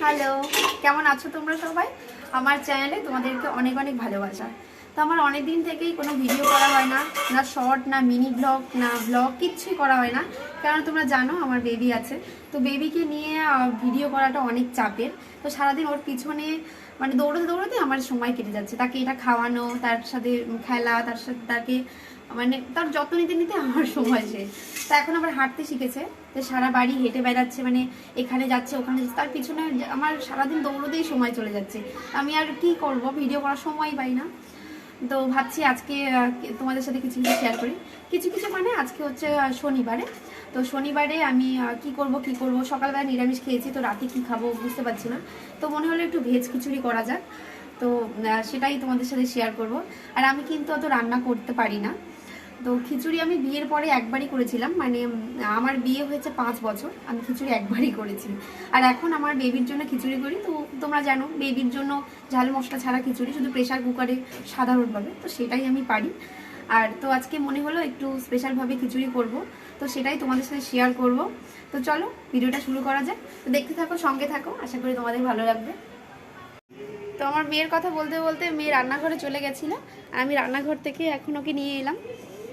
Hello, কেমন আছো তোমরা সবাই? আমার চ্যানেলে তোমাদেরকে অনেক অনেক ভালোবাসা। তো আমার অনেক দিন থেকেই কোনো ভিডিও করা হয় না, না শর্ট, না মিনি ব্লগ, না ব্লগ, কিচ্ছুই করা হয় না। কারণ তোমরা জানো আমার বেবি আছে, তো বেবিকে নিয়ে ভিডিও করাটা অনেক চাপের। তো সারাদিন ওর পিছনে মানে দৌড়তে দৌড়তে আমার সময় কেটে যাচ্ছে। তাকে এটা খাওয়ানো, তার সাথে খেলা, তার সাথে তাকে মানে তার যত্ন নিতে নিতে আমার সময় শেষ। তা এখন আবার হাঁটতে শিখেছে, তো সারা বাড়ি হেঁটে বেড়াচ্ছে, মানে এখানে যাচ্ছে ওখানে যাচ্ছে, তার পিছনে আমার সারাদিন দৌড়তেই সময় চলে যাচ্ছে। আমি আর কি করব, ভিডিও করার সময় পাই না। তো ভাবছি আজকে তোমাদের সাথে কিছু কিছু শেয়ার করি। কিছু কিছু মানে আজকে হচ্ছে শনিবারে। তো শনিবারে আমি কি করব সকালবেলা নিরামিষ খেয়েছি, তো রাতে কি খাবো বুঝতে পারছি না। তো মনে হলো একটু ভেজ খিচুড়ি করা যাক, তো সেটাই তোমাদের সাথে শেয়ার করব। আর আমি কিন্তু অত রান্না করতে পারি না। তো খিচুড়ি আমি বিয়ের পরে একবারই করেছিলাম, মানে আমার বিয়ে হয়েছে 5 বছর, আমি খিচুড়ি একবারই করেছি। আর এখন আমার বেবির জন্য খিচুড়ি করি। তো তোমরা জানো বেবির জন্য ঝাল মশলা ছাড়া খিচুড়ি, শুধু প্রেশার কুকারে সাধারণভাবে, তো সেটাই আমি পারি। আর তো আজকে মনে হলো একটু স্পেশালভাবে খিচুড়ি করব, তো সেটাই তোমাদের সাথে শেয়ার করব। তো চলো ভিডিওটা শুরু করা যাক। তো দেখতে থাকো, সঙ্গে থাকো, আশা করি তোমাদের ভালো লাগবে। তো আমার মেয়ের কথা বলতে বলতে মেয়ে রান্নাঘরে চলে গেছিলো, আর আমি রান্নাঘর থেকে এখন ওকে নিয়ে এলাম।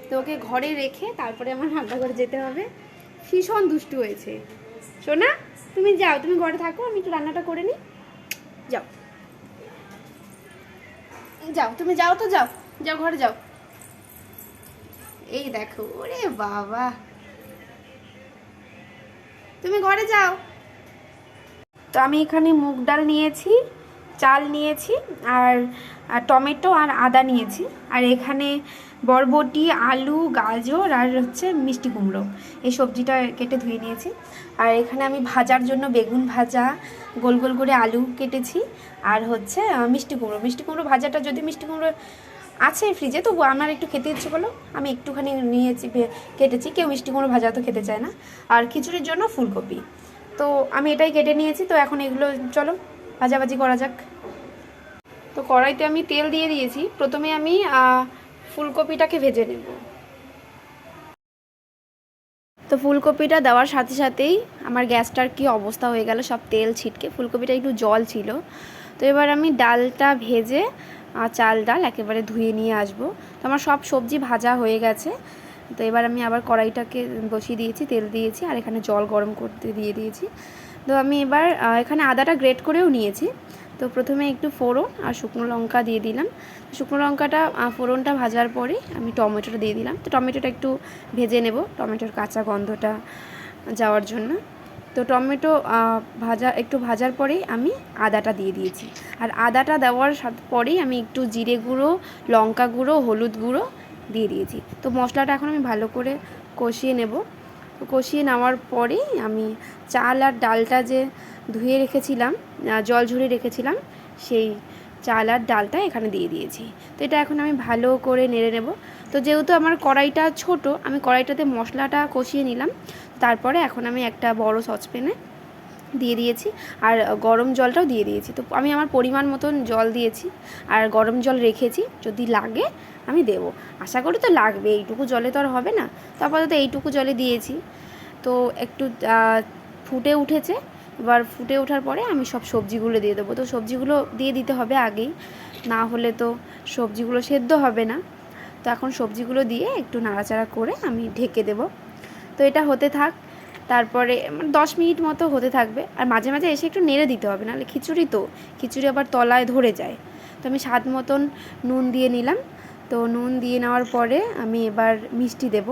তো ওকে ঘরে রেখে তারপরে আমার রান্নাঘরে যেতে হবে। ভীষণ দুষ্টু হয়েছে। সোনা, তুমি যাও, তুমি ঘরে থাকো, আমি একটু রান্নাটা করে নিই। যাও যাও, তুমি যাও, তো যাও, যাও ঘরে যাও। এই দেখো, ওরে বাবা, তুমি ঘরে যাও। তো আমি এখানে মুগ ডাল নিয়েছি, চাল নিয়েছি, আর টমেটো আর আদা নিয়েছি। আর এখানে বরবটি, আলু, গাজর আর হচ্ছে মিষ্টি কুমড়ো, এই সবজিটা কেটে ধুয়ে নিয়েছি। আর এখানে আমি ভাজার জন্য বেগুন ভাজা, গোল গোল করে আলু কেটেছি, আর হচ্ছে মিষ্টি কুমড়ো ভাজাটা, যদি মিষ্টি কুমড়ো আছে ফ্রিজে, তবু আমার একটু খেতে ইচ্ছে করলো, আমি একটুখানি নিয়েছি, কেটেছি। কেউ মিষ্টি কুমড়ো ভাজা তো খেতে চায় না। আর খিচুড়ির জন্য ফুলকপি, তো আমি এটাই কেটে নিয়েছি। তো এখন এগুলো চলো ভাজাভাজি করা যাক। তো কড়াইতে আমি তেল দিয়ে দিয়েছি। প্রথমে আমি ফুলকপিটাকে ভেজে নেব। তো ফুলকপিটা দেওয়ার সাথে সাথেই আমার গ্যাসটার কি অবস্থা হয়ে গেল, সব তেল ছিটকে, ফুলকপিটা একটু জল ছিল। তো এবার আমি ডালটা ভেজে, চাল ডাল একেবারে ধুয়ে নিয়ে আসবো। তো আমার সব সবজি ভাজা হয়ে গেছে। তো এবার আমি আবার কড়াইটাকে বসিয়ে দিয়েছি, তেল দিয়েছি, আর এখানে জল গরম করতে দিয়ে দিয়েছি। তো আমি এবার এখানে আদাটা গ্রেট করেও নিয়েছি। তো প্রথমে একটু ফোড়ন আর শুকনো লঙ্কা দিয়ে দিলাম। শুকনো লঙ্কাটা ফোড়নটা ভাজার পরে আমি টমেটোটা দিয়ে দিলাম। তো টমেটোটা একটু ভেজে নেব, টমেটোর কাঁচা গন্ধটা যাওয়ার জন্য। তো টমেটো একটু ভাজার পরেই আমি আদাটা দিয়ে দিয়েছি। আর আদাটা দেওয়ার পরেই আমি একটু জিরে গুঁড়ো, লঙ্কা গুঁড়ো, হলুদ গুঁড়ো দিয়ে দিয়েছি। তো মশলাটা এখন আমি ভালো করে কষিয়ে নেব। তো কষিয়ে নেওয়ার পরেই আমি চাল আর ডালটা যে ধুয়ে রেখেছিলাম, জল ঝরিয়ে রেখেছিলাম, সেই চাল আর ডালটা এখানে দিয়ে দিয়েছি। তো এটা এখন আমি ভালো করে নেড়ে নেব। তো যেহেতু আমার কড়াইটা ছোট, আমি কড়াইটাতে মশলাটা কষিয়ে নিলাম। তারপরে এখন আমি একটা বড় সসপ্যানে দিয়ে দিয়েছি, আর গরম জলটাও দিয়ে দিয়েছি। তো আমি আমার পরিমাণ মতন জল দিয়েছি, আর গরম জল রেখেছি, যদি লাগে আমি দেবো। আশা করি তো লাগবে, এইটুকু জলে তো আর হবে না। তো আপাতত এইটুকু জলে দিয়েছি। তো একটু ফুটে উঠেছে। এবার ফুটে ওঠার পরে আমি সব সবজিগুলো দিয়ে দেবো। তো সবজিগুলো দিয়ে দিতে হবে আগেই, না হলে তো সবজিগুলো সেদ্ধ হবে না। তো এখন সবজিগুলো দিয়ে একটু নাড়াচাড়া করে আমি ঢেকে দেব। তো এটা হতে থাক, তারপরে 10 মিনিট মতো হতে থাকবে। আর মাঝে মাঝে এসে একটু নেড়ে দিতে হবে, নাহলে খিচুড়ি আবার তলায় ধরে যায়। তো আমি স্বাদ মতন নুন দিয়ে নিলাম। তো নুন দিয়ে নেওয়ার পরে আমি এবার মিষ্টি দেব।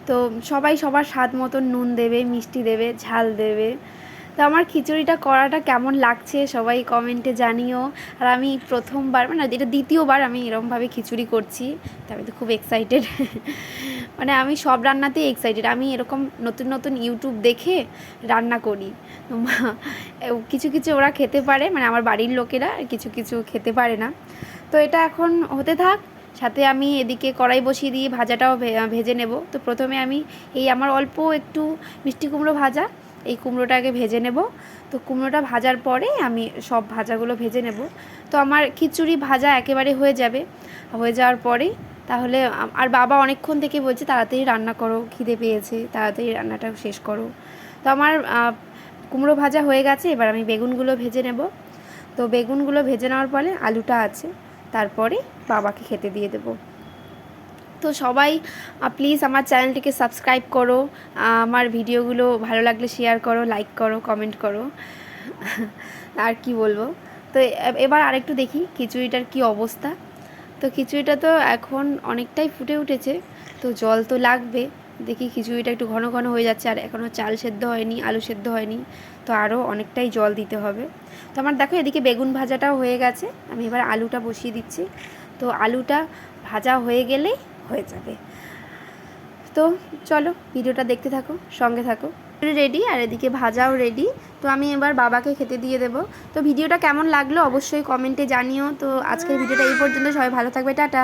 তো সবাই সবার স্বাদ মতন নুন দেবে, মিষ্টি দেবে, ঝাল দেবে। তো আমার খিচুড়িটা করাটা কেমন লাগছে সবাই কমেন্টে জানিও। আর আমি প্রথমবার, মানে এটা দ্বিতীয়বার আমি এরকমভাবে খিচুড়ি করছি, তো আমি তো খুব এক্সাইটেড। মানে আমি সব রান্নাতেই এক্সাইটেড। আমি এরকম নতুন নতুন ইউটিউব দেখে রান্না করি। কিছু কিছু ওরা খেতে পারে, মানে আমার বাড়ির লোকেরা, কিছু কিছু খেতে পারে না। তো এটা এখন হতে থাক, সাথে আমি এদিকে কড়াই বসিয়ে দিয়ে ভাজাটাও ভেজে নেব। তো প্রথমে আমি আমার অল্প একটু মিষ্টি কুমড়ো ভাজা, এই কুমড়োটাকে ভেজে নেব। তো কুমড়োটা ভাজার পরে আমি সব ভাজাগুলো ভেজে নেব। তো আমার খিচুড়ি ভাজা একেবারে হয়ে যাবে। হয়ে যাওয়ার পরে তাহলে, আর বাবা অনেকক্ষণ থেকে বলছে তাড়াতাড়ি রান্না করো, খিদে পেয়েছে, তাড়াতাড়ি রান্নাটা শেষ করো। তো আমার কুমড়ো ভাজা হয়ে গেছে, এবার আমি বেগুনগুলো ভেজে নেব। তো বেগুনগুলো ভেজে নেওয়ার পরে আলুটা আছে, তারপরে বাবাকে খেতে দিয়ে দেবো। তো সবাই প্লিজ আমার চ্যানেলটিকে সাবস্ক্রাইব করো, আমার ভিডিওগুলো ভালো লাগলে শেয়ার করো, লাইক করো, কমেন্ট করো। আর কি বলবো। তো এবার আরেকটু দেখি খিচুড়িটার কি অবস্থা। তো খিচুড়িটা তো এখন অনেকটাই ফুটে উঠেছে, তো জল তো লাগবে। দেখি খিচুড়িটা একটু ঘন ঘন হয়ে যাচ্ছে, আর এখনও চাল সেদ্ধ হয়নি, আলু সেদ্ধ হয়নি, তো আরও অনেকটাই জল দিতে হবে। তো আমার দেখো এদিকে বেগুন ভাজাটাও হয়ে গেছে, আমি এবার আলুটা বসিয়ে দিচ্ছি। তো আলুটা ভাজা হয়ে গেলেই হয়ে যাবে। তো চলো ভিডিওটা দেখতে থাকো, সঙ্গে থাকো। রেডি, আর এদিকে ভাজাও রেডি। তো আমি এবার বাবাকে খেতে দিয়ে দেবো। তো ভিডিওটা কেমন লাগলো অবশ্যই কমেন্টে জানিও। তো আজকের ভিডিওটা এই পর্যন্ত, সবাই ভালো থাকবে, টাটা।